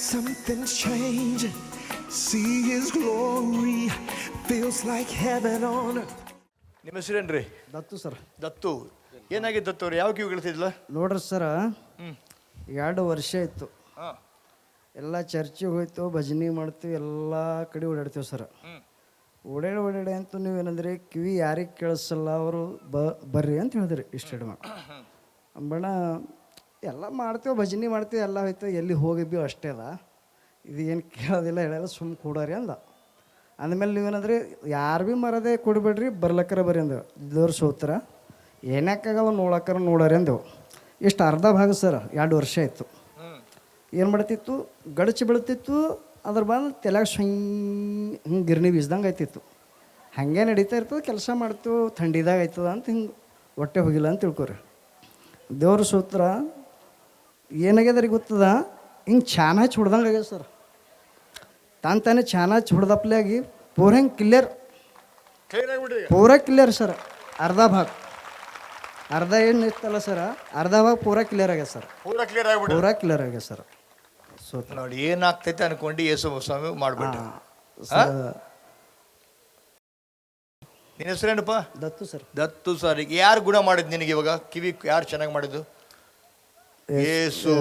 Something's changing. See His glory. Feels like heaven on earth. ನಿಮ್ಮ ಹೆಸರೇನ್ರಿ? ದತ್ತು sir. ದತ್ತು. ಏನಾಗಿದೆ ದತ್ತು ಅವ್ರು? ಯಾವ ಕಿವಿ ಕೇಳ್ತಿದ್ಲ? ನೋಡ್ರಿ ಸರ, 2 ವರ್ಷ ಇತ್ತು. ಎಲ್ಲ ಚರ್ಚಿಗೆ ಹೋಯ್ತು, ಭಜನೆ ಮಾಡ್ತೀವಿ, ಎಲ್ಲ ಕಡೆ ಓಡಾಡ್ತೀವಿ ಸರ್. ಓಡಾಡಿ ಅಂತೂ ನೀವೇನಂದ್ರಿ, ಕಿವಿ ಯಾರಿಗೆ ಕೇಳಿಸಲ್ಲ, ಅವರು ಬರ್ರಿ ಅಂತ ಹೇಳಿದ್ರಿ. ಇಷ್ಟು ಬಣ ಎಲ್ಲ ಮಾಡ್ತೀವಿ, ಭಜನೆ ಮಾಡ್ತೀವಿ, ಎಲ್ಲ ಹೋಯ್ತು. ಎಲ್ಲಿ ಹೋಗಿದ್ದೀವಿ ಅಷ್ಟೇ ಅದ, ಇದು ಏನು ಕೇಳೋದಿಲ್ಲ, ಹೇಳಲ್ಲ, ಸುಮ್ಮ ಕೊಡೋರಿ ಅಂದ. ಅಂದಮೇಲೆ ನೀವೇನಂದ್ರಿ, ಯಾರು ಭೀ ಮರದೇ ಕೊಡ್ಬೇಡ್ರಿ, ಬರ್ಲಕ್ಕರ ಬರ್ರಿ ಅಂದೆವು. ದೇವ್ರ ಸೋತ್ರ ಏನಕ್ಕಾಗಲ್ಲ, ನೋಡಕ್ಕರ ನೋಡೋರಿ ಅಂದೆವು. ಇಷ್ಟು ಅರ್ಧ ಭಾಗ ಸರ್. 2 ವರ್ಷ ಆಯಿತು. ಏನು ಮಾಡ್ತಿತ್ತು, ಗಡಚಿ ಬೀಳ್ತಿತ್ತು, ಅದ್ರ ಬಂದು ತೆಲಾಗ ಹಿಂಗೆ ಗಿರ್ನಿ ಬೀಸ್ದಂಗೆ ಆಯ್ತಿತ್ತು. ಹಾಗೆ ನಡೀತಾ ಇರ್ತದೆ, ಕೆಲಸ ಮಾಡ್ತೀವಿ, ಥಂಡಿದಾಗ ಆಯ್ತದ ಅಂತ ಹಿಂಗೆ ಹೊಟ್ಟೆ ಹೋಗಿಲ್ಲ ಅಂತ ತಿಳ್ಕೊರಿ. ದೇವ್ರ ಸೂತ್ರ ಏನಾಗ್ಯದ್ರಿ ಗೊತ್ತದ, ಹಿಂಗೆ ಚಾನ ಹಚ್ಚಿ ಹೊಡ್ದಂಗೆ ಆಗ್ಯದ ಸರ್. ತಾನೇ ಚಾನ ಹಚ್ಚಿ ಹೊಡೆದಪ್ಲಾಗಿ ಪೂರ ಹಿಂಗೆ ಕ್ಲಿಯರ್, ಪೂರ ಕ್ಲಿಯರ್ ಸರ್. ಅರ್ಧ ಭಾಗ, ಅರ್ಧ ಏನು ಇತ್ತಲ್ಲ ಸರ್, ಅರ್ಧ ಭಾಗ ಪೂರ ಕ್ಲಿಯರ್ ಆಗ್ಯದ ಸರ್. ಪೂರ ಕ್ಲಿಯರ್ ಆಗ್ಬಿಟ್ಟು ಪೂರ ಕ್ಲಿಯರ್ ಆಗ್ಯದ ಸರ್. ಸೂತ್ರ ನೋಡಿ ಏನಾಗ್ತೈತೆ ಅನ್ಕೊಂಡು ಯೇಸು ಸ್ವಾಮಿ ಮಾಡ್ಬಿಟ್ಟು. ನಿನ್ನ ಹೆಸರೇನಪ್ಪ? ದತ್ತು ಸರ್. ದತ್ತು ಸರ್. ಈಗ ಯಾರು ಗುಣ ಮಾಡಿದ್ ನಿನಗೆ ಇವಾಗ? ಕಿವಿ ಯಾರು ಚೆನ್ನಾಗಿ ಮಾಡಿದ್ದು? ಯೇಸು.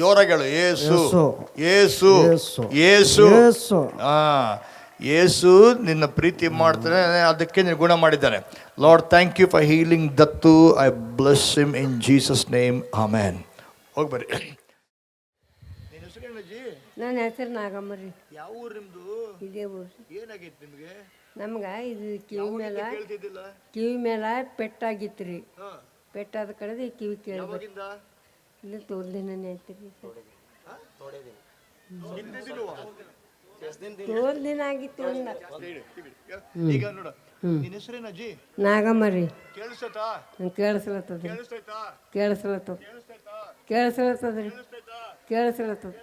ಜೋರಾಗಿ ಹೇಳು, ಯೇಸು ಯೇಸು ಯೇಸು. ಯೇಸು ನಿನ್ನ ಪ್ರೀತಿ ಮಾಡ್ತಾನೆ, ಅದಕ್ಕೆ ನೀನು ಗುಣ ಮಾಡಿದ್ದಾನೆ. Lord, thank you for healing ದತ್ತು. I bless him in Jesus name, amen. ಹೋಗಿ ಬರ್ರಿ. ನಿನ್ನ ಹೆಸರೇನಜ್ಜಿ? ನನ್ನ ಹೆಸರು ನಾಗಮ್ಮರಿ. ಯಾವ ಊರು ನಿಮ್ದು? ಇದೇ ಊರು. ಏನಾಗೈತೆ ನಿಮಗೆ? ನಮ್ಗೆ ಇದು ಕೇಳ್ತಿದ್ದಿಲ್ಲ. ಕಿವಿ ಮೇಲೆ ಪೆಟ್ಟಾಗಿತ್ತು ರೀ. ಪೆಟ್ಟಾದ ಕಡೆದು ಈ ಕಿವಿ ಕೇಳ್ಬೇಕು. ಇಲ್ಲ ತೋಲ್ದಿನೇ ಐತ್ರಿ ಸರ್. ತೋಲ್ ದಿನ ಆಗಿತ್ತು. ಈಗ ನೋಡು, ನಿನ್ನ ಹೆಸರೇನಜ್ಜಿ? ನಾಗಮ್ಮರಿ. ಕೇಳಿಸ್ತೈತಾ? ಕೇಳಿಸ್ಲತ್ತದ್ರಿ, ಕೇಳಿಸ್ತೈತಾ? ಕೇಳಿಸ್ಲತ್ತದ, ಕೇಳಿಸ್ಲತ್ತದ್ರಿ, ಕೇಳಿಸ್ಲತ್ತದ,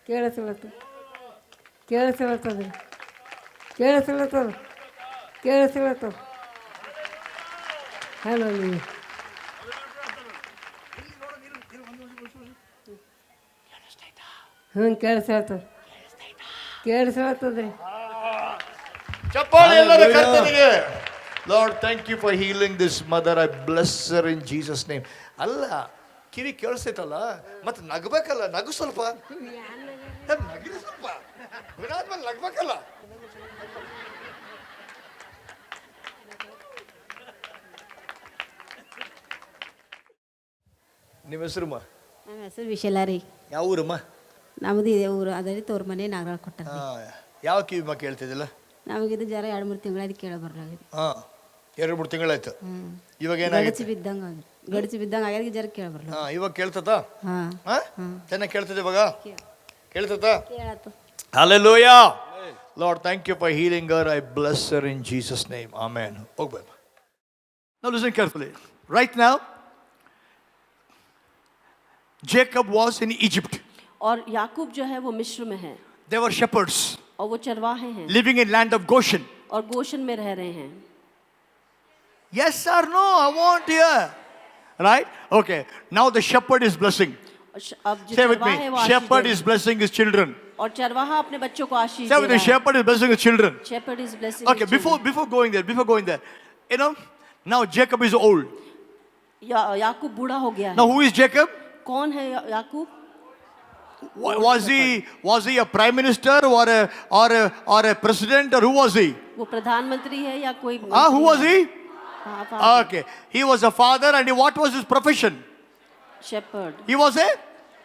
ಕೇಳಿಸ್ಲತ್ತದ, ಕೇಳಿಸ್ಲತ್ತದ್ರಿ, ಕೇಳಿಸ್ಲತ್ತದ, ಕೇಳಿಸ್ಲತ್ತದ. ಹಲೋ ನೀವು ಕೇಳಿಸ್ಲತ್ತದ, ಕೇಳಿಸ್ಲತ್ತದ್ರಿ. ಚಪ್ಪಾಳೆ ಎಲ್ಲರೂ ಕರ್ತನಿಗೆ. Lord, thank you for healing this mother. I bless her in Jesus name. ಅಲ್ಲ, ಕಿವಿ ಕೇಳಿಸ್ತೈತಲ್ಲ, ಮತ್ತೆ ನಗಬೇಕಲ್ಲ, ನಗು ಸ್ವಲ್ಪ, ನಗಿರಿ ಸ್ವಲ್ಪ, ಗುಣಾದ್ಮೇಲೆ ನಗಬೇಕಲ್ಲ. ನಿಮ್ಮ ಹೆಸರಮ್ಮ? ನಮ್ಮ ಹೆಸರು ವಿಶಾಲ ರೀ. ಯಾವ ಊರಮ್ಮ? ನಮ್ಮದು ಇದೇ ಊರು, ಅದೇ ರೀ ತೋರ್ ಮನೆ ನಾಗರಾಳ ಕೊಟ್ಟಾರ. ಯಾವ ಕಿವಿಮ್ಮ ಕೇಳ್ತಿದ್ದಿಲ್ಲ? ನಮಗಿದು ಜರ 2-3 ತಿಂಗಳಾಯ್ತು ಕೇಳ ಬರಲಾಗಿದೆ. 2-3 ತಿಂಗಳಾಯ್ತು. ಇವಾಗ ಗಡಚಿ ಏನಾಗೈತೆ? ಬಿದ್ದಂಗೆ ಗಡಚಿ ಬಿದ್ದಂಗೆ ಆಗ್ಯದ, ಜರ ಕೇಳ ಬರಲ್ಲ. ಇವಾಗ ಕೇಳ್ತದ? ಹಾಂ, ಚೆನ್ನಾಗಿ ಕೇಳ್ತದೆ ಇವಾಗ? ಕೇಳ್ತದ? ಕೇಳತ್ತು. Hallelujah. Lord, thank you for healing her. I bless her in Jesus' name. Amen. Okay. Now listen carefully. Right now, Jacob was in Egypt. और याकूब जो है वो मिस्र में है. They were shepherds. और वो चरवाहे हैं. Living in land of Goshen. और गोशन में रह रहे हैं. Yes or no? I want to hear. Right? Okay. Now the shepherd is blessing. अब जो Say with चरवाहा me. है वो आशीष Shepherd they is blessing his children. और चरवाहा अपने बच्चों को आशीष Say दे with me. रहा है. Shepherd is blessing his children. Shepherd is blessing Okay. his children. Before going there, you know, now Jacob is old. याकूब बूढ़ा हो गया है. Now who is Jacob? कौन है याकूब? Was he a prime minister or a president, or who was he? वो प्रधानमंत्री है या कोई? Who was he? हाँ, Okay, he was a father, and what was his profession? shepherd. He was a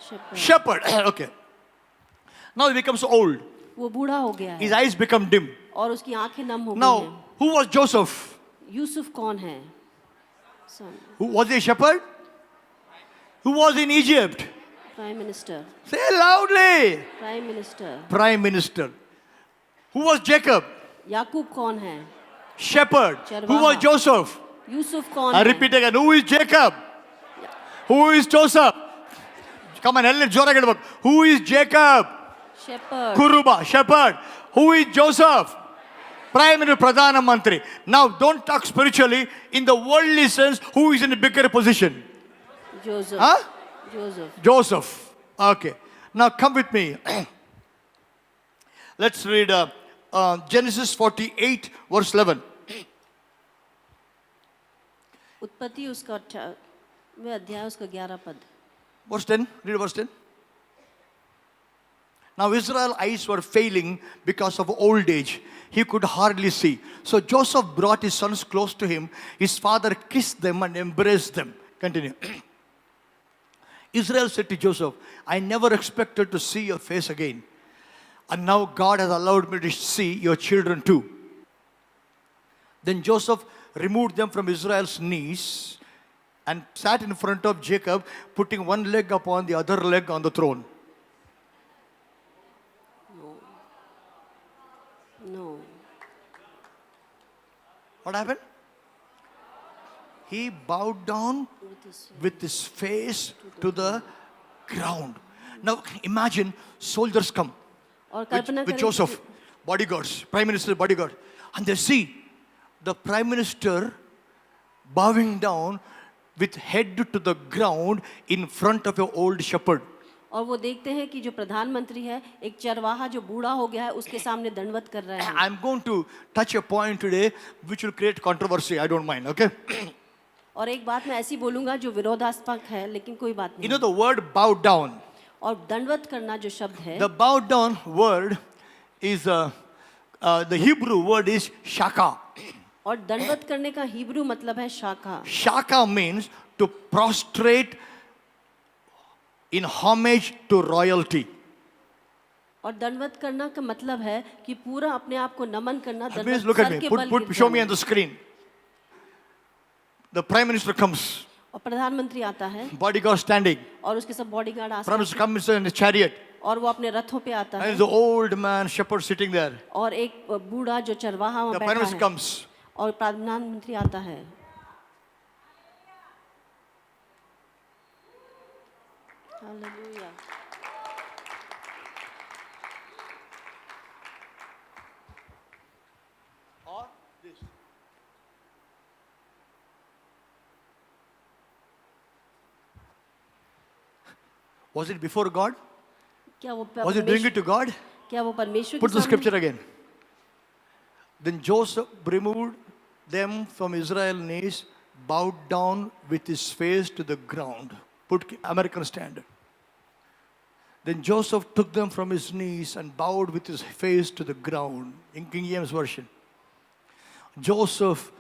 shepherd. shepherd. Okay. Now he becomes old. वो बूढ़ा हो गया His है eyes become dim. और उसकी आंखें नम हो गई Now, हैं. who was Joseph? यूसुफ कौन है? Son. Who was he a shepherd? Who was in Egypt? Prime Minister. Say loudly. Prime Minister. Prime minister. Who was Jacob? याकूब कौन है? Shepherd. Who was Joseph? Yusuf कौन I है? repeat again. Who is Jacob? Who is Joseph? Come on, let Jorah get back. Who is Jacob? Shepherd. Kuruba, shepherd. Who is Joseph? Prime Minister, Pradhana Mantri. Now, don't talk spiritually. In the worldly sense, who is in a bigger position? Joseph. Huh? Joseph. Joseph. Okay. Now come with me. Let's read Genesis 48, verse 11. उत्पत्ति उसका 18वें अध्याय उसका 11 पद. Verse 10. Read verse 10. Now Israel's eyes were failing because of old age. He could hardly see. So Joseph brought his sons close to him. His father kissed them and embraced them. Continue. Israel said to Joseph, I never expected to see your face again. And now God has allowed me to see your children too. Then Joseph removed them from Israel's knees and sat in front of Jacob, putting one leg upon the other leg on the throne. No. What happened? He bowed down with his face to the ground. Now imagine soldiers come और कल्पना with करें Joseph, bodyguards, prime minister bodyguard, and they see the prime minister bowing down with head to the ground in front of an old shepherd. और वो देखते हैं कि जो प्रधानमंत्री है एक चरवाहा जो बूढ़ा हो गया है उसके सामने दंडवत कर रहे हैं. I'm going to touch a point today which will create controversy. I don't mind, okay? और एक बात मैं ऐसी बोलूंगा जो विरोधास्पद है लेकिन कोई बात You नहीं. know the word bow down. और दंडवत करना जो शब्द है The bow down word is the Hebrew word is shaka. और दंडवत करने का हिब्रू मतलब है शाखा. Shaka means to prostrate in homage to royalty. और दंडवत करना का मतलब है कि पूरा अपने आप को नमन करना. Please दंडवत look at सर me. के बल गिर Show me जाना. on the screen. The prime minister comes. और प्रधानमंत्री आता है Bodyguard standing. और उसके सब बॉडीगार्ड Prime आते minister comes in a chariot. और वो अपने रथों पे आता And है there's the old man shepherd sitting there. और एक बूढ़ा जो चरवाहा वहाँ The prime बैठा minister है comes. और प्रधानमंत्री आता है. Hallelujah. Was it before God? क्या वो Was he doing it to God? क्या वो परमेश्वर Put के the सामने. scripture again. Then Joseph removed them from Israel's knees, bowed down with his face to the ground. Put American Standard. Then Joseph took them from his knees and bowed with his face to the ground. In King James Version. Joseph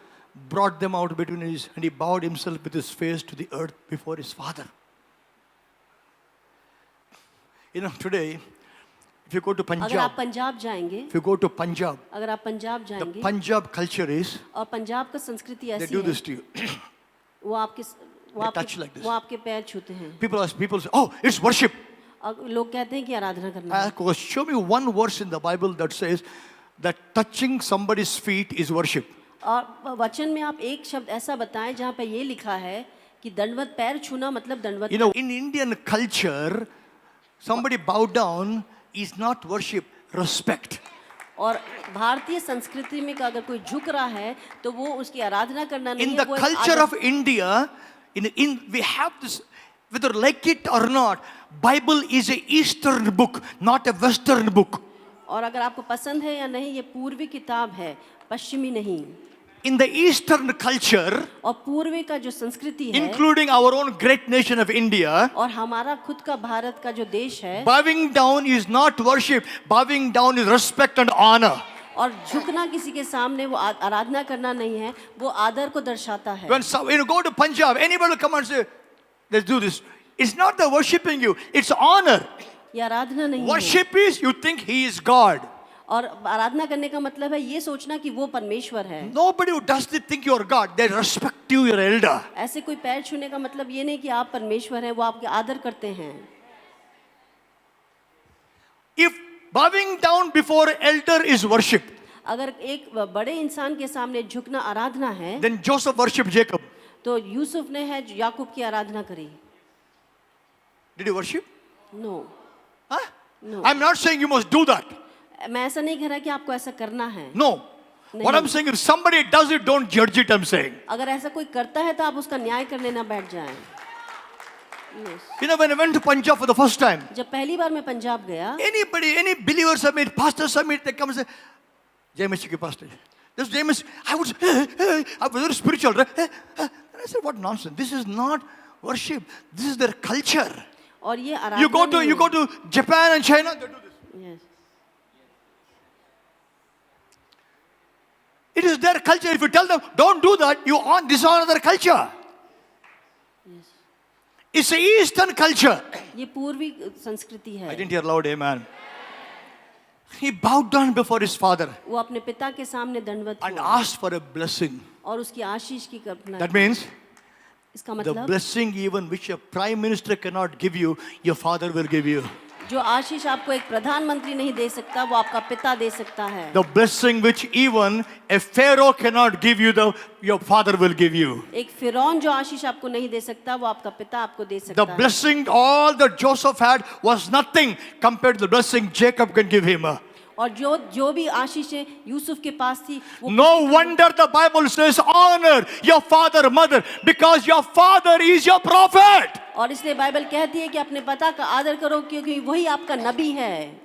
brought them out between his, and he bowed himself with his face to the earth before his father. You know, today, if you go to अगर आप Punjab, Punjab जाएंगे if you go to Punjab, अगर आप Punjab the जाएंगे Punjab culture is, और पंजाब का संस्कृति they ऐसी do है this to you. वो आपके They touch like this. वो आपके पैर छूते हैं. People say, oh, it's worship. लोग कहते हैं कि आराधना करना है. Of course, show me one verse in the Bible that says that touching somebody's feet is worship. और वचन में आप एक शब्द ऐसा बताएं जहाँ पे ये लिखा है कि दंडवत पैर छूना मतलब दंडवत. You know, in Indian culture, somebody bow down is not worship, respect. और भारतीय संस्कृति में अगर कोई झुक रहा है तो वो उसकी आराधना करना नहीं In है. the वो एक culture आदर- of India, we have this, whether like it or not, Bible is a Eastern book, not a Western book. और अगर आपको पसंद है या नहीं ये पूर्वी किताब है पश्चिमी नहीं. In the Eastern culture, और पूर्वी का जो संस्कृति है including our own great nation of India, और हमारा खुद का भारत का जो देश है bowing down is not worship. Bowing down is respect and honor. और झुकना किसी के सामने वो आराधना करना नहीं है वो आदर को दर्शाता है. When you go to Punjab, anybody will come and say, let's do this. It's not the worshiping you, it's honor. ये आराधना नहीं है. Worship is you think he is God. और आराधना करने का मतलब है ये सोचना कि वो परमेश्वर है. Nobody who does this think you are God. They respect you, your elder. ऐसे कोई पैर छूने का मतलब ये नहीं कि आप परमेश्वर हैं वो आपके आदर करते हैं. If bowing down before elder is worship, अगर एक बड़े इंसान के सामने झुकना आराधना है then Joseph worshiped Jacob. तो यूसुफ ने है याकूब की आराधना करी. Did he worship? No Huh? No. I'm not saying you must do that. मैं ऐसा नहीं कह रहा कि आपको ऐसा करना है. No. What I'm saying is, if somebody does it, don't judge it, I'm saying. अगर ऐसा कोई करता है तो आप उसका न्याय करने ना बैठ जाएं. Yes. You know, when I went to Punjab for the first time, जब पहली बार मैं पंजाब गया, anybody, any believers I meet, pastors I meet, they come and say, Jai Mishiki pastor. This Jai Mish, I was very spiritual. Right? And I said, what nonsense. This is not worship. This is their culture. और ये आराधना You go नहीं to Japan and China, they do this. है। Yes. It is their culture. If you tell them, don't do that, you dishonor their culture. Yes. It's an Eastern culture. ये पूर्वी संस्कृति I है। didn't hear loud amen. He bowed down before his father वो अपने पिता के सामने दंडवत and हुआ asked for a blessing. और उसकी आशीष की कल्पना That की। means इसका the मतलब blessing even which a prime minister cannot give you, your father will give you. जो आशीष आपको एक प्रधानमंत्री नहीं दे सकता, वो आपका पिता दे सकता है। The blessing which even a pharaoh cannot give you, your father will give you. एक फिरौन जो आशीष आपको नहीं दे सकता, वो आपका पिता आपको दे The सकता है। blessing all that Joseph had was nothing compared to the blessing Jacob can give him. और जो भी आशीषें यूसुफ के पास थी, वो No wonder the Bible says honor your father, mother, because your father is your prophet. और इसलिए बाइबल कहती है कि अपने पिता का आदर करो क्योंकि वही आपका नबी है।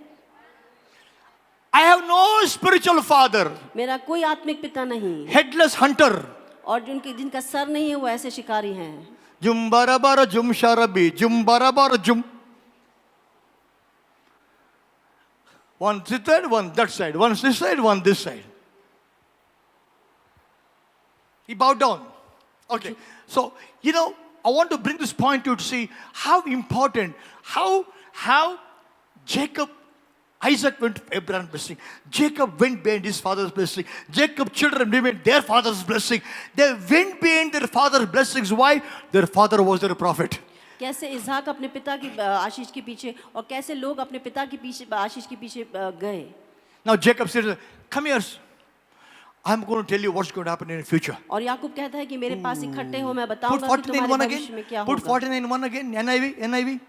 I have no spiritual father, मेरा कोई आत्मिक पिता नहीं, headless hunter. और जिनका सर नहीं है वो ऐसे शिकारी हैं। Jum barabara jum sharabi, jum barabara jum. One this side, one that side, one this side, one this side. He bowed down. Okay, so you know, I want to bring this point to you to see how important, how Isaac went to Abraham's blessing. Jacob went behind his father's blessing. Jacob's children remained their father's blessing. They went behind their father's blessings. Why? Their father was their prophet. कैसे इसहाक अपने पिता की आशीष के पीछे और कैसे लोग अपने पिता के पीछे आशीष के पीछे गए। Now Jacob said, come here. I'm going to tell you what's going to happen in the future. और याकूब कहता है कि मेरे पास इकट्ठे हो, मैं Put बताऊंगा कि 49 तुम्हारे one भविष्य में again. क्या Put होगा। 49 one again. NIV.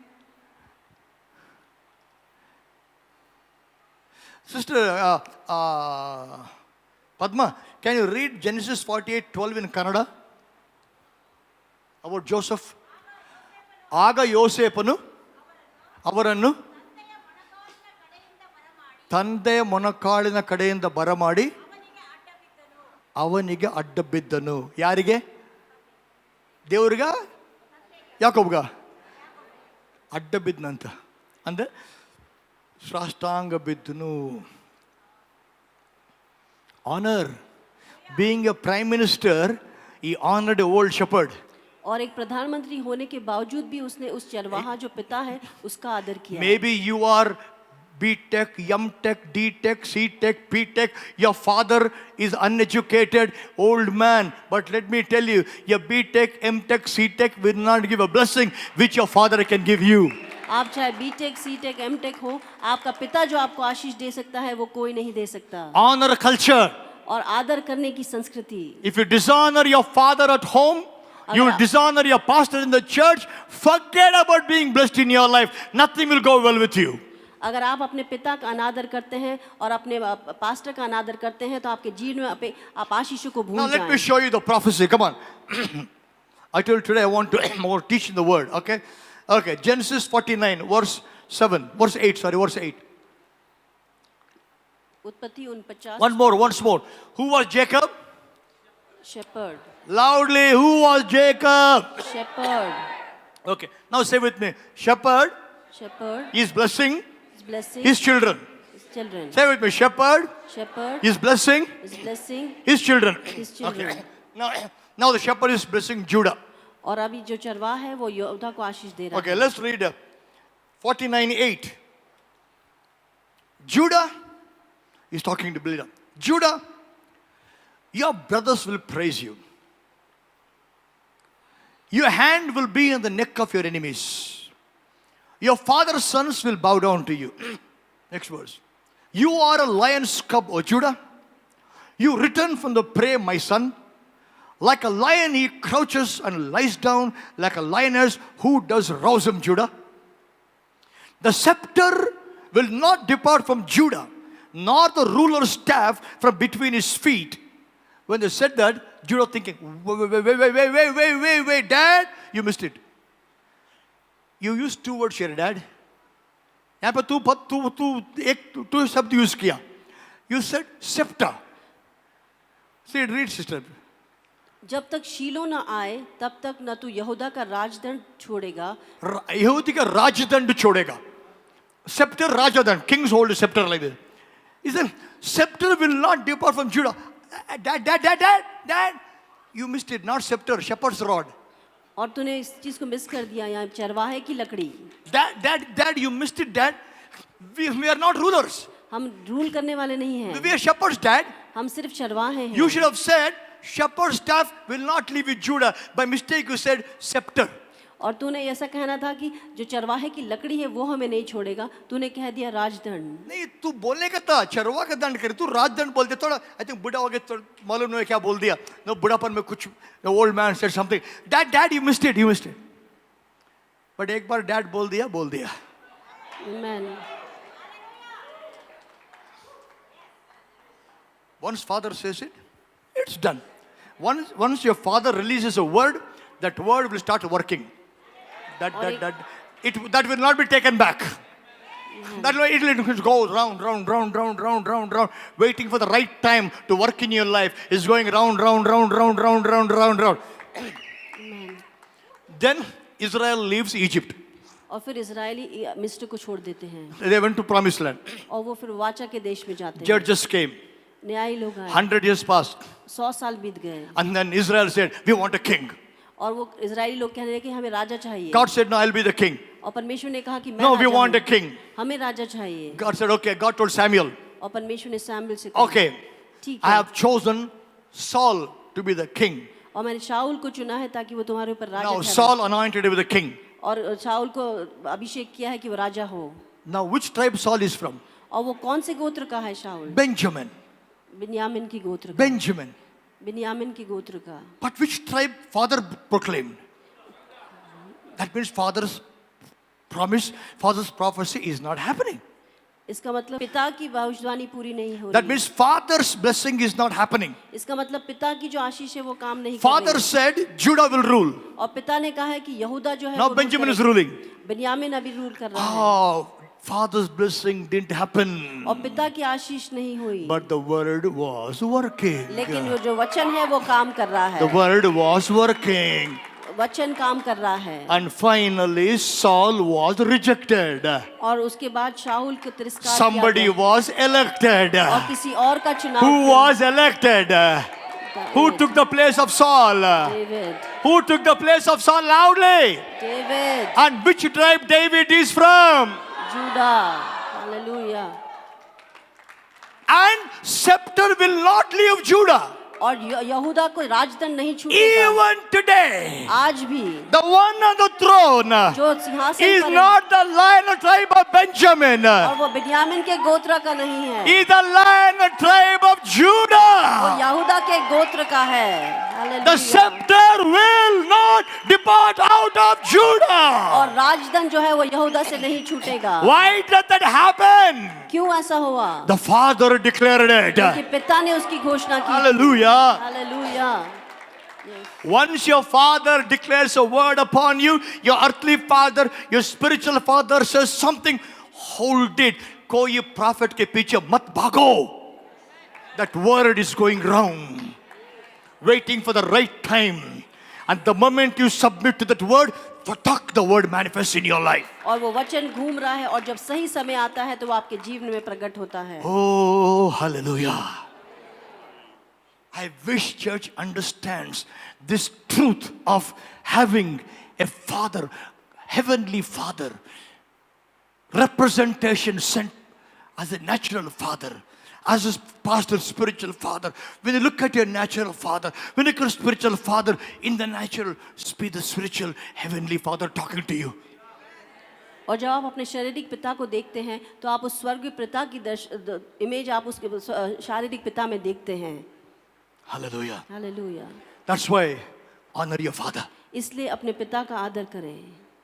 Sister Padma, can you read Genesis 48:12 in Kannada? About Joseph. ಆಗ ಯೋಸೇಪನು ಅವರನ್ನು ತಂದೆಯ ಮೊಣಕಾಲಿನ ಕಡೆಯಿಂದ ಬರಮಾಡಿ ಅವನಿಗೆ ಅಡ್ಡ ಬಿದ್ದನು. ಯಾರಿಗೆ? ದೇವ್ರಿಗ? ಯಾಕೋಬ್ಗ? ಅಡ್ಡ ಬಿದ್ದನಂತ. ಅಂದ್ರೆ ಸಾಷ್ಟಾಂಗ ಬಿದ್ದನು. Honor. Being a prime minister, he honored a old shepherd. और एक प्रधानमंत्री होने के बावजूद भी उसने उस चरवाहा जो पिता है उसका आदर किया। Maybe you are B.Tech, M.Tech, D.Tech, C.Tech, P.Tech. Your father is uneducated, old man. But let me tell you, your B.Tech, M.Tech, C.Tech will not give a blessing which your father can give you. आप चाहे B.Tech, C.Tech, M.Tech हो, आपका पिता जो आपको आशीष दे सकता है वो कोई नहीं दे सकता। Honor culture. और आदर करने की संस्कृति। If you dishonor your father at home, you will dishonor your pastor in the church. Forget about being blessed in your life. Nothing will go well with you. अगर आप अपने पिता का अनादर करते हैं और अपने पास्टर का अनादर करते हैं तो आपके जीवन में आप आशीषों को भूल Now let me जाएं। show you the prophecy. Come on. I told you today I want to more teach in the word. Okay. Okay. Genesis 49, verse 8. उत्पत्ति 49। Once more. Who was Jacob? Shepherd. Loudly, who was Jacob? Shepherd. Okay. Now say with me. Shepherd shepherd is blessing is blessing his children. his children। Say with me. Shepherd shepherd is blessing is blessing his children. his children। Okay. Now the shepherd is blessing Judah. और अभी जो चरवाहा है वो योद्धा को आशीष दे रहा Okay, है। let's read 49:8. Judah is talking to Bilhah. Judah, your brothers will praise you. Your hand will be on the neck of your enemies. Your father's sons will bow down to you. Next verse. You are a lion's cub, O Judah. You return from the prey, my son. Like a lion, he crouches and lies down. Like a lioness, who does rouse him, Judah? The scepter will not depart from Judah, nor the ruler's staff from between his feet. When they said that, Judah thinking, wait, Dad, you missed it. You used two words here, Dad. यहाँ पर तू शब्द use किया. You said scepter. See, read, sister. जब तक शीलो न आए तब तक न तू यहूदा का राजदंड छोड़ेगा. यहूदी का राजदंड छोड़ेगा. Scepter, राजदंड. Kings hold a scepter like this. He said, scepter will not depart from Judah. Dad, you missed it. Not scepter, shepherd's rod. और तूने इस चीज को मिस कर दिया. यहाँ चरवाहे की लकड़ी. Dad, you missed it, Dad. We are not rulers. हम रूल करने वाले नहीं हैं. We are shepherds, Dad. हम सिर्फ चरवाहे हैं. You should have said, shepherd's staff will not leave with Judah. By mistake, you said scepter. और तूने ऐसा कहना था कि जो चरवाहे की लकड़ी है वो हमें नहीं छोड़ेगा. तूने कह दिया राजदंड. नहीं, तू बोलने का था चरवा का दंड करे. तू राजदंड बोलते थोड़ा. I think बुढ़ा हो गया तो मालूम नहीं क्या बोल दिया. No, बुढ़ापन में कुछ. The old man said something. Dad, you missed it. But एक बार Dad बोल दिया. Amen. Once father says it, it's done. Once your father releases a word, that word will start working. That will not be taken back. That way it will go round, waiting for the right time to work in your life. Is going round. Then Israel leaves Egypt. और फिर Israeli मिस्र को छोड़ देते हैं. They went to promised land. और वो फिर वाचा के देश में जाते हैं. Judges came. न्यायी लोग आए. 100 years passed. 100 साल बीत गए. And then Israel said, we want a king. और वो इजरायली लोग कहने लगे कि हमें राजा चाहिए. God said, no, I'll be the king. और परमेश्वर ने कहा कि मैं No, we राजा want हूँ. a king. हमें राजा चाहिए. God said, okay. God told Samuel, और परमेश्वर ने सैमुएल से कहा, okay, ठीक I है. have chosen Saul to be the king. और मैंने शाऊल को चुना है ताकि वो तुम्हारे ऊपर राजा Now ठहरे. Saul anointed him with the king. और शाऊल को अभिषेक किया है कि वो राजा हो. Now which tribe Saul is from? और वो कौन से गोत्र का है शाऊल? Benjamin. बिन्यामिन की गोत्र का. Benjamin. बिन्यामिन की गोत्र का. But which tribe father proclaimed? That means father's promise, father's prophecy is not happening. इसका मतलब पिता की भविष्यवाणी पूरी नहीं हो That रही. means father's blessing is not happening. इसका मतलब पिता की जो आशीष है वो काम नहीं कर Father रही. said Judah will rule. और पिता ने कहा है कि यहूदा जो है Now वो रूल Benjamin is करेगा. ruling. बिन्यामिन अभी रूल कर रहा है. Oh, father's blessing didn't happen. और पिता की आशीष नहीं हुई. But the word was working. लेकिन वो जो वचन है वो काम कर रहा है. The word was working. वचन काम कर रहा है. And finally Saul was rejected. और उसके बाद शाऊल को तिरस्कार किया Somebody गया. was elected. और किसी और का चुनाव Who किया. was elected? Who took the place of Saul? David. Who took the place of Saul loudly? David. And which tribe David is from? Judah. Hallelujah. And scepter will not leave Judah. और यहूदा को राजदंड नहीं छूटेगा. Even today, आज भी the one on the throne जो सिंहासन is पर है, not the lion of tribe of Benjamin. और वो बिन्यामिन के गोत्र का नहीं है. He is the lion of tribe of वो Judah. यहूदा के गोत्र का है. The Hallelujah. scepter will not depart out of Judah. और राजदंड जो है वो यहूदा से नहीं छूटेगा. Why did that happen? क्यों ऐसा हुआ? The father declared it. क्योंकि पिता ने उसकी घोषणा की. Hallelujah. Hallelujah. Once your father declares a word upon you, your earthly father, your spiritual father says something, hold it. कोई prophet के पीछे मत भागो. That word is going round, waiting for the right time. And the moment you submit to that word, the word manifests in your life. और वो वचन घूम रहा है और जब सही समय आता है तो वो आपके जीवन में प्रकट होता है. Oh, hallelujah. I wish church understands this truth of having a father, heavenly father, representation sent as a natural father, as a pastor, spiritual father. When you look at your natural father, when you look at spiritual father, in the natural, be the spiritual heavenly father talking to you. और जब आप अपने शारीरिक पिता को देखते हैं तो आप उस स्वर्गीय पिता की इमेज आप उसके शारीरिक पिता में देखते हैं. Hallelujah. Hallelujah. That's why honor your father. इसलिए अपने पिता का आदर करें.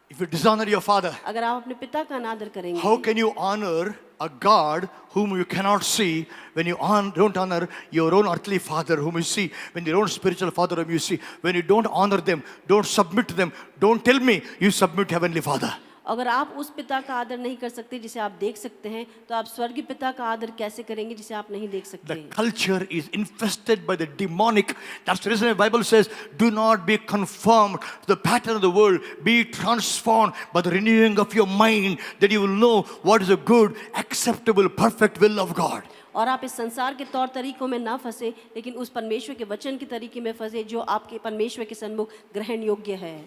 If you dishonor your father, अगर आप अपने पिता का अनादर करेंगे how can you honor a God whom you cannot see, when you don't honor your own earthly father whom you see, when your own spiritual father whom you see, when you don't honor them, don't submit to them, don't tell me you submit to Heavenly Father. अगर आप उस पिता का आदर नहीं कर सकते जिसे आप देख सकते हैं, तो आप स्वर्गीय पिता का आदर कैसे करेंगे जिसे आप नहीं देख सकते? The culture is infested by the demonic. That's the reason the Bible says, do not be conformed to the pattern of the world. Be transformed by the renewing of your mind, that you will know what is a good, acceptable, perfect will of God. और आप इस संसार के तौर तरीकों में ना फंसे, लेकिन उस परमेश्वर के वचन के तरीके में फंसे जो आपके परमेश्वर के सन्मुख ग्रहण योग्य है।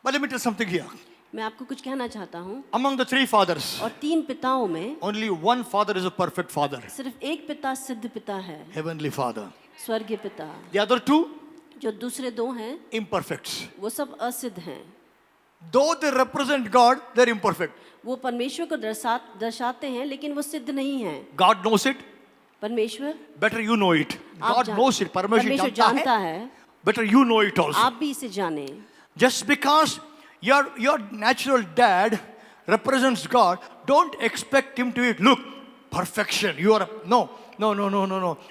But let me tell something here. मैं आपको कुछ कहना चाहता हूँ। Among the three fathers, और 3 पिताओं में only one father is a perfect father, सिर्फ एक पिता सिद्ध पिता है, Heavenly Father. स्वर्गीय पिता। The other two, जो दूसरे 2 हैं, imperfects. वो सब असिद्ध हैं। Though they represent God, they're imperfect. वो परमेश्वर को दर्शाते हैं, लेकिन वो सिद्ध नहीं हैं। God knows it. परमेश्वर, Better you know it. God knows it. परमेश्वर जानता है। Better you know it also. आप भी इसे जाने। Just because your natural dad represents God, don't expect him to look perfection. You are no.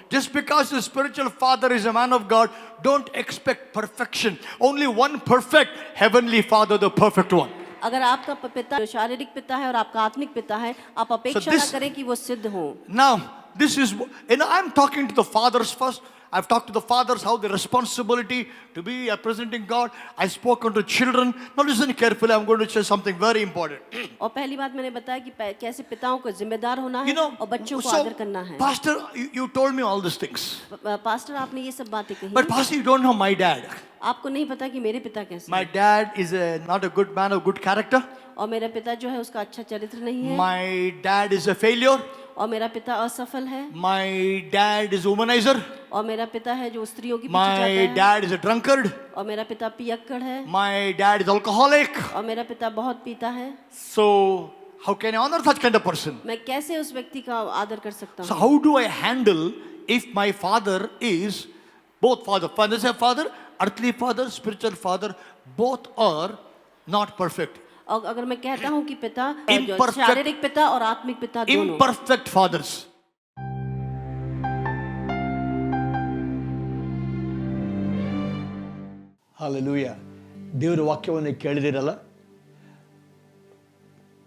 Just because the spiritual father is a man of God, don't expect perfection. Only one perfect, Heavenly Father, the perfect one. अगर आपका पिता शारीरिक पिता है और आपका आत्मिक पिता है, आप अपेक्षा ना करें कि वो सिद्ध हो। Now, this is, I'm talking to the fathers first. I've talked to the fathers how the responsibility to be representing God. I spoke unto children. Now listen carefully. I'm going to say something very important. और पहली बात मैंने बताया कि कैसे पिताओं को जिम्मेदार होना है और बच्चों को आदर करना है। Pastor, you told me all these things. Pastor, आपने ये सब बातें कही। But Pastor, you don't know my dad. आपको नहीं पता कि मेरे पिता कैसे। My dad is not a good man of good character. और मेरा पिता जो है उसका अच्छा चरित्र नहीं है। My dad is a failure. और मेरा पिता असफल है। My dad is a womanizer. और मेरा पिता है जो स्त्रियों की पीछे जाता है। My dad is a drunkard. और मेरा पिता पियक्कड़ है। My dad is alcoholic. और मेरा पिता बहुत पीता है। So how can I honor such kind of person? मैं कैसे उस व्यक्ति का आदर कर सकता हूँ? So how do I handle if my father is both father? Father is a father, earthly father, spiritual father, both are not perfect. और अगर मैं कहता हूँ कि पिता जो शारीरिक पिता और आत्मिक पिता दोनों imperfect fathers. Hallelujah. ದೇವರ ವಾಕ್ಯವನ್ನು ಕೇಳಿದಿರಲ್ಲ,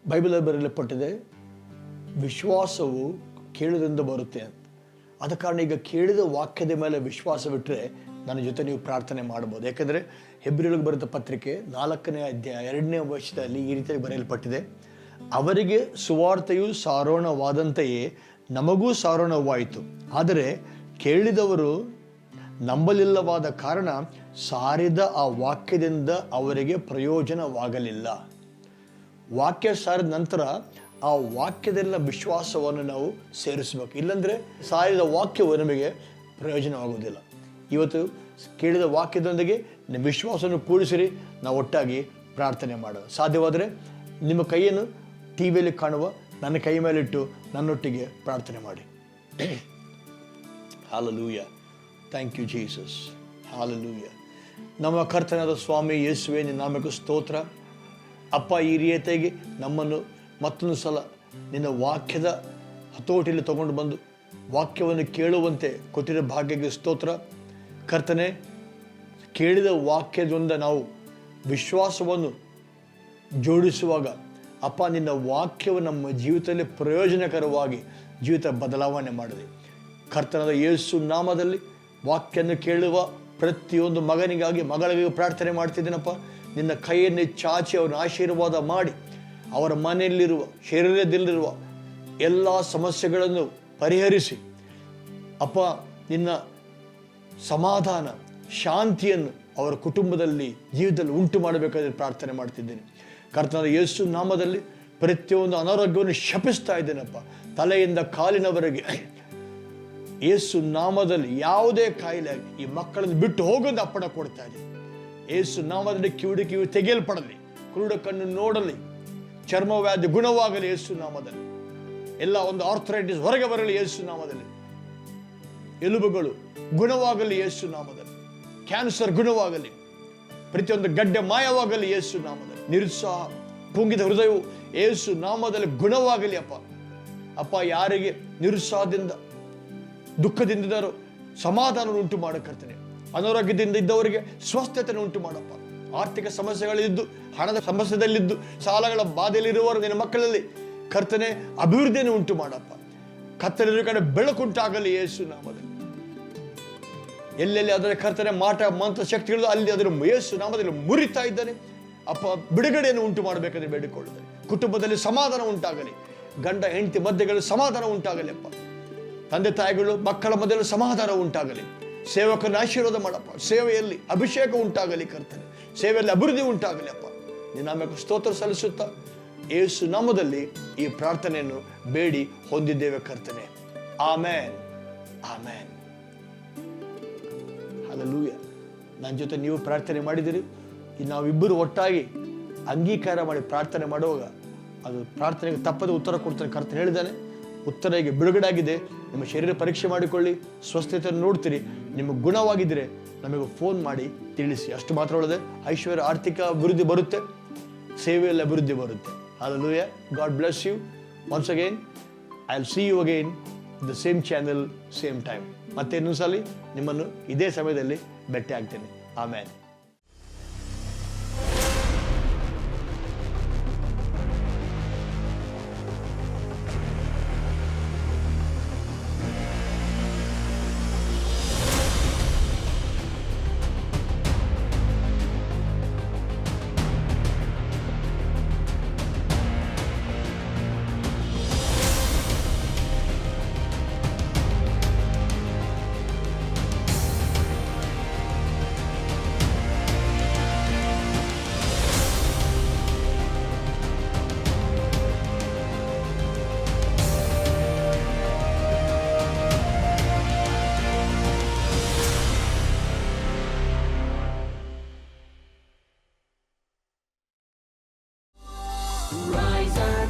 ಬೈಬಲಲ್ಲಿ ಬರೆಯಲ್ಪಟ್ಟಿದೆ, ವಿಶ್ವಾಸವು ಕೇಳುವುದರಿಂದ ಬರುತ್ತೆ ಅಂತ. ಆದ ಕಾರಣ ಈಗ ಕೇಳಿದ ವಾಕ್ಯದ ಮೇಲೆ ವಿಶ್ವಾಸವಿಟ್ಟರೆ ನನ್ನ ಜೊತೆ ನೀವು ಪ್ರಾರ್ಥನೆ ಮಾಡ್ಬೋದು. ಯಾಕೆಂದರೆ ಹೆಬ್ರಿಯರಿಗೆ ಬರೆದ ಪತ್ರಿಕೆ 4ನೇ ಅಧ್ಯಾಯ 2ನೇ ವಚನದಲ್ಲಿ ಈ ರೀತಿಯಾಗಿ ಬರೆಯಲ್ಪಟ್ಟಿದೆ, ಅವರಿಗೆ ಸುವಾರ್ತೆಯು ಸಾರೋಣವಾದಂತೆಯೇ ನಮಗೂ ಸಾರೋಣವಾಯಿತು, ಆದರೆ ಕೇಳಿದವರು ನಂಬಲಿಲ್ಲವಾದ ಕಾರಣ ಸಾರಿದ ಆ ವಾಕ್ಯದಿಂದ ಅವರಿಗೆ ಪ್ರಯೋಜನವಾಗಲಿಲ್ಲ. ವಾಕ್ಯ ಸಾರಿದ ನಂತರ ಆ ವಾಕ್ಯದಲ್ಲ ವಿಶ್ವಾಸವನ್ನು ನಾವು ಸೇರಿಸಬೇಕು, ಇಲ್ಲಂದರೆ ಸಾರಿದ ವಾಕ್ಯವು ನಮಗೆ ಪ್ರಯೋಜನವಾಗುವುದಿಲ್ಲ. ಇವತ್ತು ಕೇಳಿದ ವಾಕ್ಯದೊಂದಿಗೆ ವಿಶ್ವಾಸವನ್ನು ಕೂಡಿಸಿರಿ, ನಾವು ಒಟ್ಟಾಗಿ ಪ್ರಾರ್ಥನೆ ಮಾಡೋಣ. ಸಾಧ್ಯವಾದರೆ ನಿಮ್ಮ ಕೈಯನ್ನು ಟಿ ವಿಯಲ್ಲಿ ಕಾಣುವ ನನ್ನ ಕೈ ಮೇಲಿಟ್ಟು ನನ್ನೊಟ್ಟಿಗೆ ಪ್ರಾರ್ಥನೆ ಮಾಡಿ. Hallelujah. Thank you Jesus. Hallelujah. ನಮ್ಮ ಕರ್ತನಾದ ಸ್ವಾಮಿ ಯೇಸುವೆ, ನಿನ್ನ ನಾಮಕ್ಕೆ ಸ್ತೋತ್ರ. ಅಪ್ಪ, ಈ ರೀತಿಯಾಗಿ ನಮ್ಮನ್ನು ಮತ್ತೊಂದು ಸಲ ನಿನ್ನ ವಾಕ್ಯದ ಹತೋಟಿಯಲ್ಲಿ ತಗೊಂಡು ಬಂದು ವಾಕ್ಯವನ್ನು ಕೇಳುವಂತೆ ಕೊಟ್ಟಿರೋ ಭಾಗ್ಯಕ್ಕೆ ಸ್ತೋತ್ರ. ಕರ್ತನೆ, ಕೇಳಿದ ವಾಕ್ಯದಿಂದ ನಾವು ವಿಶ್ವಾಸವನ್ನು ಜೋಡಿಸುವಾಗ ಅಪ್ಪ, ನಿನ್ನ ವಾಕ್ಯವು ನಮ್ಮ ಜೀವಿತದಲ್ಲಿ ಪ್ರಯೋಜನಕರವಾಗಿ ಜೀವಿತ ಬದಲಾವಣೆ ಮಾಡಿದೆ. ಕರ್ತನಾದ ಯೇಸು ನಾಮದಲ್ಲಿ ವಾಕ್ಯವನ್ನು ಕೇಳುವ ಪ್ರತಿಯೊಂದು ಮಗನಿಗಾಗಿ ಮಗಳಿಗಾಗಿ ಪ್ರಾರ್ಥನೆ ಮಾಡ್ತಿದ್ದೀನಪ್ಪ. ನಿನ್ನ ಕೈಯನ್ನೇ ಚಾಚಿ ಅವರನ್ನು ಆಶೀರ್ವಾದ ಮಾಡಿ ಅವರ ಮನೆಯಲ್ಲಿರುವ ಶರೀರದಲ್ಲಿರುವ ಎಲ್ಲ ಸಮಸ್ಯೆಗಳನ್ನು ಪರಿಹರಿಸಿ ಅಪ್ಪ, ನಿನ್ನ ಸಮಾಧಾನ ಶಾಂತಿಯನ್ನು ಅವರ ಕುಟುಂಬದಲ್ಲಿ ಜೀವಿತದಲ್ಲಿ ಉಂಟು ಮಾಡಬೇಕಾದ್ರೆ ಪ್ರಾರ್ಥನೆ ಮಾಡ್ತಿದ್ದೇನೆ. ಕರ್ತನಾದ ಯೇಸು ನಾಮದಲ್ಲಿ ಪ್ರತಿಯೊಂದು ಅನಾರೋಗ್ಯವನ್ನು ಶಪಿಸ್ತಾ ಇದ್ದೇನಪ್ಪ. ತಲೆಯಿಂದ ಕಾಲಿನವರೆಗೆ ಯೇಸು ನಾಮದಲ್ಲಿ ಯಾವುದೇ ಕಾಯಿಲೆ ಈ ಮಕ್ಕಳನ್ನು ಬಿಟ್ಟು ಹೋಗೋದು ಅಪ್ಪಣೆ ಕೊಡ್ತಾ ಇದ್ದೀನಿ. ಯೇಸು ನಾಮದಲ್ಲಿ ಕಿವಿ ತೆಗೆಯಲ್ಪಡಲಿ, ಕುರುಡ ಕಣ್ಣು ನೋಡಲಿ, ಚರ್ಮವ್ಯಾಧಿ ಗುಣವಾಗಲಿ ಯೇಸು ನಾಮದಲ್ಲಿ. ಎಲ್ಲ ಒಂದು ಆರ್ಥರೈಟಿಸ್ ಹೊರಗೆ ಬರಲಿ ಯೇಸು ನಾಮದಲ್ಲಿ. ಎಲುಬುಗಳು ಗುಣವಾಗಲಿ ಯೇಸು ನಾಮದಲ್ಲಿ. ಕ್ಯಾನ್ಸರ್ ಗುಣವಾಗಲಿ, ಪ್ರತಿಯೊಂದು ಗಡ್ಡೆ ಮಾಯವಾಗಲಿ ಯೇಸು ನಾಮದಲ್ಲಿ. ನಿರುತ್ಸಾಹ, ಪುಂಗಿದ ಹೃದಯವು ಯೇಸು ನಾಮದಲ್ಲಿ ಗುಣವಾಗಲಿ ಅಪ್ಪ. ಅಪ್ಪ, ಯಾರಿಗೆ ನಿರುತ್ಸಾಹದಿಂದ ದುಃಖದಿಂದಿದ್ದಾರೋ ಸಮಾಧಾನ ಉಂಟು ಮಾಡ ಕರ್ತನೆ. ಅನಾರೋಗ್ಯದಿಂದ ಇದ್ದವರಿಗೆ ಸ್ವಸ್ಥತೆಯನ್ನು ಉಂಟು ಮಾಡಪ್ಪ. ಆರ್ಥಿಕ ಸಮಸ್ಯೆಗಳಿದ್ದು, ಹಣದ ಸಮಸ್ಯೆದಲ್ಲಿದ್ದು, ಸಾಲಗಳ ಬಾಧೆಯಲ್ಲಿರುವವರು ನಿನ್ನ ಮಕ್ಕಳಲ್ಲಿ ಕರ್ತನೆ ಅಭಿವೃದ್ಧಿಯನ್ನು ಉಂಟು ಮಾಡಪ್ಪ. ಕತ್ತಲಿರುವ ಕಡೆ ಬೆಳಕುಂಟಾಗಲಿ ಯೇಸು ನಾಮದಲ್ಲಿ. ಎಲ್ಲೆಲ್ಲಿ ಅದರ ಕರ್ತನೆ ಮಾಟ ಮಂತ್ರ ಶಕ್ತಿಗಳು ಅಲ್ಲಿ ಅದರ ಯೇಸು ನಾಮದಲ್ಲಿ ಮುರಿತಾ ಇದ್ದಾನೆ ಅಪ್ಪ. ಬಿಡುಗಡೆಯನ್ನು ಉಂಟು ಮಾಡಬೇಕಂದ್ರೆ ಬೇಡಿಕೊಳ್ಳುತ್ತಾರೆ. ಕುಟುಂಬದಲ್ಲಿ ಸಮಾಧಾನ ಉಂಟಾಗಲಿ, ಗಂಡ ಹೆಂಡತಿ ಮಧ್ಯೆಗಳಲ್ಲಿ ಸಮಾಧಾನ ಉಂಟಾಗಲಿ ಅಪ್ಪ. ತಂದೆ ತಾಯಿಗಳು ಮಕ್ಕಳ ಮಧ್ಯದಲ್ಲಿ ಸಮಾಧಾನ ಉಂಟಾಗಲಿ. ಸೇವಕರನ್ನು ಆಶೀರ್ವಾದ ಮಾಡಪ್ಪ. ಸೇವೆಯಲ್ಲಿ ಅಭಿಷೇಕ ಉಂಟಾಗಲಿ ಕರ್ತನೆ, ಸೇವೆಯಲ್ಲಿ ಅಭಿವೃದ್ಧಿ ಉಂಟಾಗಲಿ ಅಪ್ಪ. ನಿನ್ನ ನಾಮಕ್ಕೆ ಸ್ತೋತ್ರ ಸಲ್ಲಿಸುತ್ತಾ ಯೇಸು ನಾಮದಲ್ಲಿ ಈ ಪ್ರಾರ್ಥನೆಯನ್ನು ಬೇಡಿ ಹೊಂದಿದ್ದೇವೆ ಕರ್ತನೆ. ಆಮೇನ್, ಆಮೇನ್, ಹಲ್ಲೆಲೂಯ. ನನ್ನ ಜೊತೆ ನೀವು ಪ್ರಾರ್ಥನೆ ಮಾಡಿದಿರಿ. ನಾವಿಬ್ಬರು ಒಟ್ಟಾಗಿ ಅಂಗೀಕಾರ ಮಾಡಿ ಪ್ರಾರ್ಥನೆ ಮಾಡುವಾಗ ಅದು ಪ್ರಾರ್ಥನೆಗೆ ತಪ್ಪದೆ ಉತ್ತರ ಕೊಡ್ತಾನೆ ಕರ್ತನೆ ಹೇಳಿದ್ದಾನೆ. ಉತ್ತರ ಈಗ ಬಿಡುಗಡೆ ಆಗಿದೆ. ನಿಮ್ಮ ಶರೀರ ಪರೀಕ್ಷೆ ಮಾಡಿಕೊಳ್ಳಿ, ಸ್ವಸ್ಥತೆಯನ್ನು ನೋಡ್ತೀರಿ. ನಿಮಗೆ ಗುಣವಾಗಿದ್ದರೆ ನಮಗೆ ಫೋನ್ ಮಾಡಿ ತಿಳಿಸಿ. ಅಷ್ಟು ಮಾತ್ರ ಒಳ್ಳೆಯದೆ. ಐಶ್ವರ್ಯ, ಆರ್ಥಿಕ ಅಭಿವೃದ್ಧಿ ಬರುತ್ತೆ, ಸೇವೆಯಲ್ಲಿ ಅಭಿವೃದ್ಧಿ ಬರುತ್ತೆ. Hallelujah. God bless you. Once again, I'll see you again in the same channel, same time. ಮತ್ತೆ ಇನ್ನೊಂದು ಸಲ ನಿಮ್ಮನ್ನು ಇದೇ ಸಮಯದಲ್ಲಿ ಭೇಟಿ ಆಗ್ತೇನೆ. ಆಮೇನ್. Rise up.